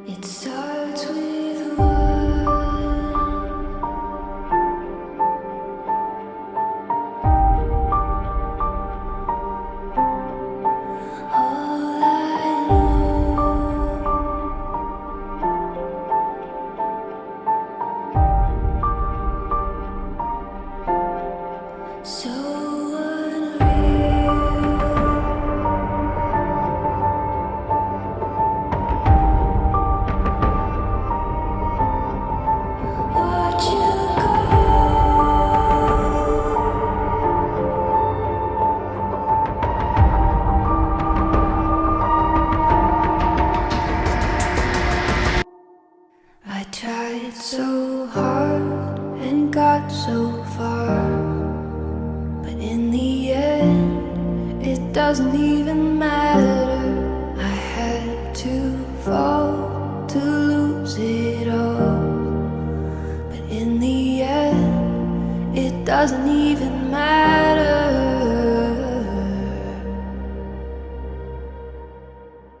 It starts with one. All I know, so unreal. Watch you I tried so hard and got so far, but in the end, it doesn't even matter. I had to fall to lose it all, but in the end, it doesn't even matter.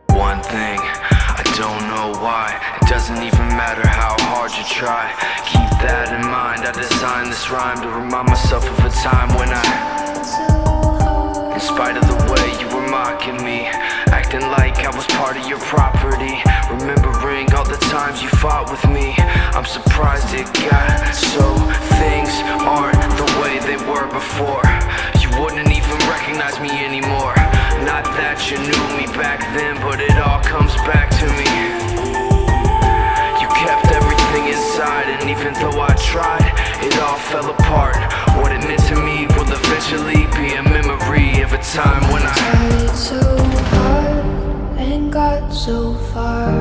One thing, I don't know why. It doesn't even matter how hard you try. Keep that in mind. I designed this rhyme to remind myself of a time when in spite of the way you were mocking me, acting like I was part of your property, remembering all the times you fought with me, I'm surprised it got so. Things aren't the way they were before. You wouldn't even recognize me anymore. Not that you knew me back then, but it all comes back to me. You kept everything inside, and even though I tried, it all fell apart. What it meant to me will eventually be a memory of a time when I tried so hard and got so far,